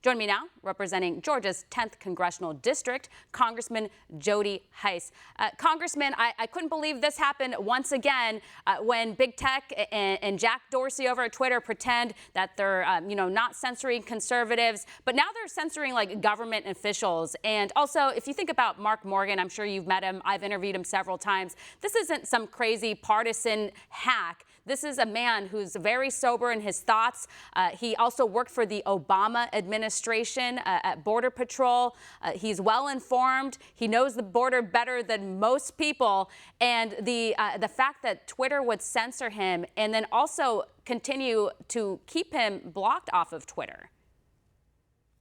Join me now, representing Georgia's 10th Congressional District, Congressman Jody Hice. Congressman, I couldn't believe this happened once again when Big Tech and Jack Dorsey over at Twitter pretend that they're, not censoring conservatives, but now they're censoring like government officials. And also, if you think about Mark Morgan, I'm sure you've met him. I've interviewed him several times. This isn't some crazy partisan hack. This is a man who's very sober in his thoughts. He also worked for the Obama administration at Border Patrol. He's well informed. He knows the border better than most people. And the fact that Twitter would censor him and then also continue to keep him blocked off of Twitter.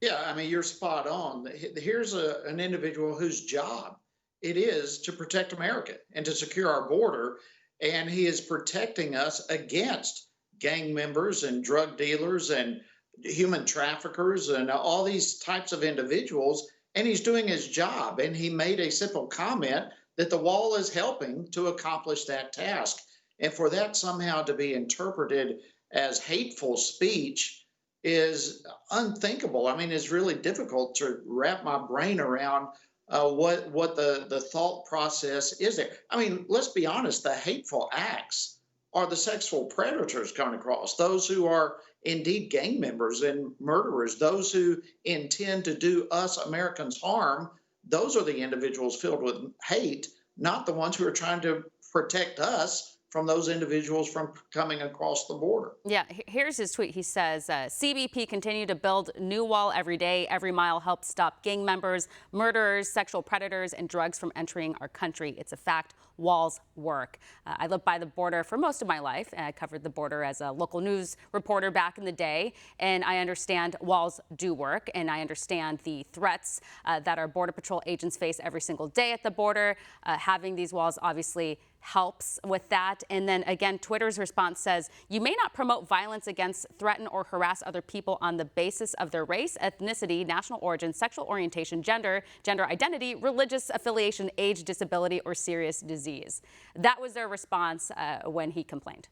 Yeah, I mean, you're spot on. Here's an individual whose job it is to protect America and to secure our border. And he is protecting us against gang members and drug dealers and human traffickers and all these types of individuals. And he's doing his job. And he made a simple comment that the wall is helping to accomplish that task. And for that somehow to be interpreted as hateful speech is unthinkable. I mean, it's really difficult to wrap my brain around what the thought process is there. I mean, let's be honest, the hateful acts are the sexual predators coming across, those who are indeed gang members and murderers, those who intend to do us Americans harm. Those are the individuals filled with hate, not the ones who are trying to protect us from those individuals from coming across the border. Yeah, here's his tweet. He says, CBP continue to build new wall every day. Every mile helps stop gang members, murderers, sexual predators, and drugs from entering our country. It's a fact. Walls work. I lived by the border for most of my life. I covered the border as a local news reporter back in the day, and I understand walls do work, and I understand the threats that our Border Patrol agents face every single day at the border. Having these walls obviously helps with that. And then again, Twitter's response says, you may not promote violence against, threaten, or harass other people on the basis of their race, ethnicity, national origin, sexual orientation, gender identity, religious affiliation, age, disability, or serious disease. That was their response when he complained.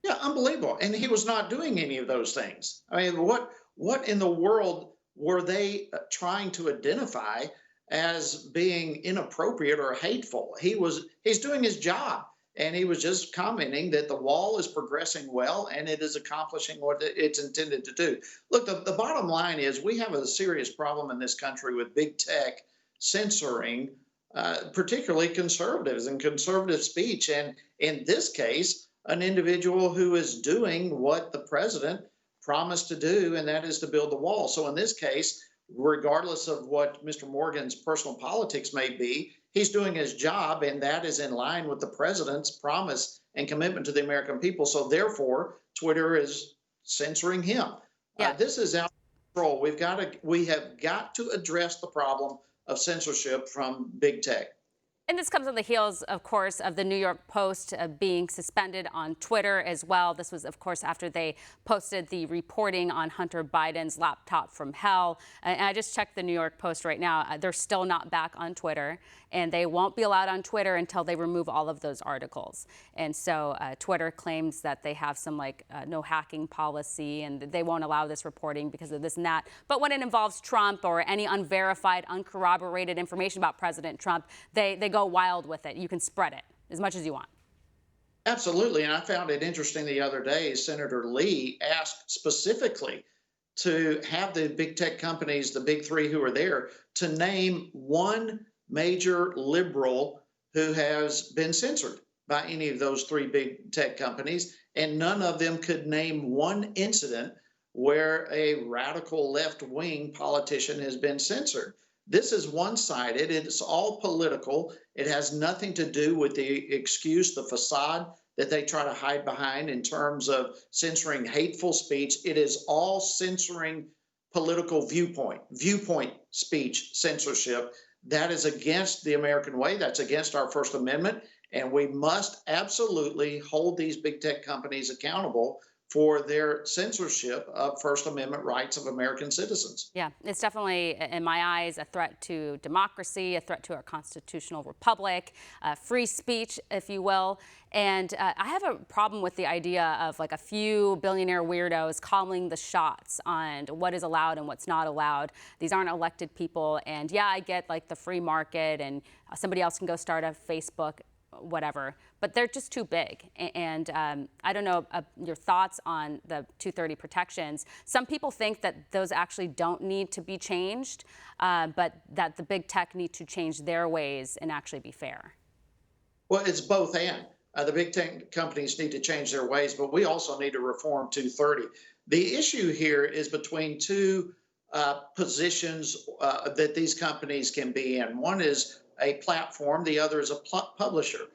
Yeah, unbelievable. And he was not doing any of those things. I mean, what in the world were they trying to identify as being inappropriate or hateful? He's doing his job, and he was just commenting that the wall is progressing well and it is accomplishing what it's intended to do. Look, the bottom line is we have a serious problem in this country with big tech censoring, particularly conservatives and conservative speech. And in this case, an individual who is doing what the president promised to do, and that is to build the wall. So in this case, regardless of what Mr. Morgan's personal politics may be, he's doing his job, and that is in line with the president's promise and commitment to the American people. So therefore, Twitter is censoring him. Yeah. This is out of control. We have got to address the problem of censorship from big tech. And this comes on the heels, of course, of the New York Post being suspended on Twitter as well. This was, of course, after they posted the reporting on Hunter Biden's laptop from hell. And I just checked the New York Post right now. They're still not back on Twitter, and they won't be allowed on Twitter until they remove all of those articles. And so Twitter claims that they have some no hacking policy, and they won't allow this reporting because of this and that. But when it involves Trump or any unverified, uncorroborated information about President Trump, they go wild with it. You can spread it as much as you want. Absolutely. And I found it interesting the other day, Senator Lee asked specifically to have the big tech companies, the big three who are there, to name one major liberal who has been censored by any of those three big tech companies. And none of them could name one incident where a radical left-wing politician has been censored. This is one-sided. It's all political. It has nothing to do with the excuse, the facade that they try to hide behind in terms of censoring hateful speech. It is all censoring political viewpoint speech censorship. That is against the American way. That's against our First Amendment. And we must absolutely hold these big tech companies accountable for their censorship of First Amendment rights of American citizens. Yeah, it's definitely, in my eyes, a threat to democracy, a threat to our constitutional republic, free speech, if you will. And I have a problem with the idea of like a few billionaire weirdos calling the shots on what is allowed and what's not allowed. These aren't elected people. And yeah, I get like the free market and somebody else can go start a Facebook, whatever, but they're just too big. And I don't know your thoughts on the 230 protections. Some people think that those actually don't need to be changed, but that the big tech need to change their ways and actually be fair. Well, it's both and. The big tech companies need to change their ways, but we also need to reform 230. The issue here is between two positions that these companies can be in. One is a platform, the other is a publisher.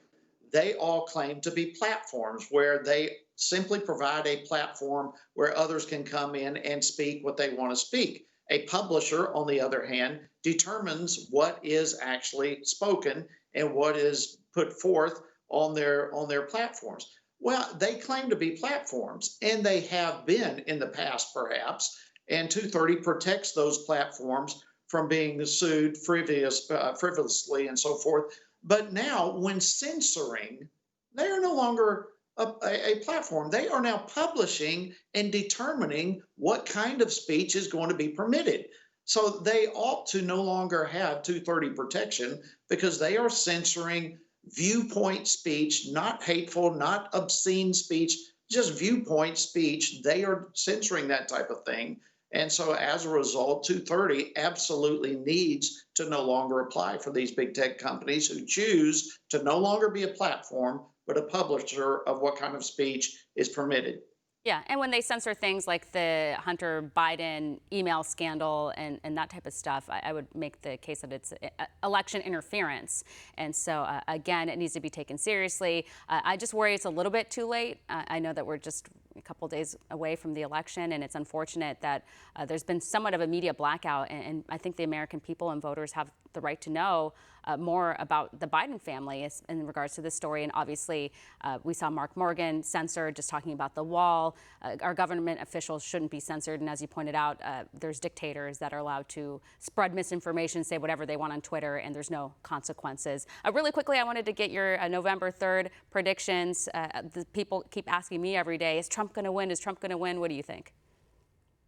They all claim to be platforms where they simply provide a platform where others can come in and speak what they want to speak. A publisher, on the other hand, determines what is actually spoken and what is put forth on their platforms. Well, they claim to be platforms, and they have been in the past, perhaps. And 230 protects those platforms from being sued frivolously and so forth. But now, when censoring, they are no longer a platform. They are now publishing and determining what kind of speech is going to be permitted. So they ought to no longer have 230 protection because they are censoring viewpoint speech, not hateful, not obscene speech, just viewpoint speech. They are censoring that type of thing. And so as a result, 230 absolutely needs to no longer apply for these big tech companies who choose to no longer be a platform, but a publisher of what kind of speech is permitted. Yeah, and when they censor things like the Hunter Biden email scandal and that type of stuff, I would make the case that it's election interference. And so, again, it needs to be taken seriously. I just worry it's a little bit too late. I know that we're just a couple days away from the election, and it's unfortunate that there's been somewhat of a media blackout. And I think the American people and voters have the right to know more about the Biden family in regards to this story. And obviously, we saw Mark Morgan censored, just talking about the wall. Our government officials shouldn't be censored. And as you pointed out, there's dictators that are allowed to spread misinformation, say whatever they want on Twitter, and there's no consequences. Really quickly, I wanted to get your November 3rd predictions. The people keep asking me every day, is Trump going to win? Is Trump going to win? What do you think?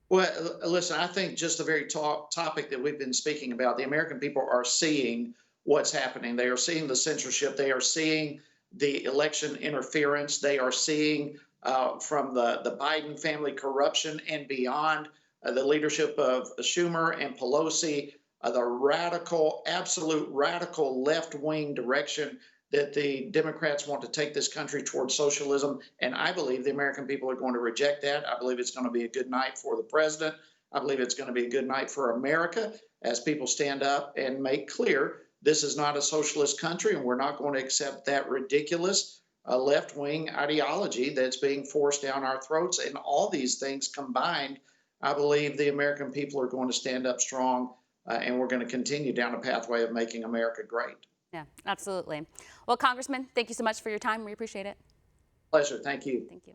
Well, listen, I think just the very topic that we've been speaking about, the American people are seeing what's happening. They are seeing the censorship. They are seeing the election interference. They are seeing from the Biden family corruption and beyond, the leadership of Schumer and Pelosi, the radical, absolute radical left-wing direction that the Democrats want to take this country towards socialism. And I believe the American people are going to reject that. I believe it's going to be a good night for the president. I believe it's going to be a good night for America as people stand up and make clear this is not a socialist country, and we're not going to accept that ridiculous left-wing ideology that's being forced down our throats. And all these things combined, I believe the American people are going to stand up strong, and we're going to continue down a pathway of making America great. Yeah, absolutely. Well, Congressman, thank you so much for your time. We appreciate it. Pleasure. Thank you. Thank you.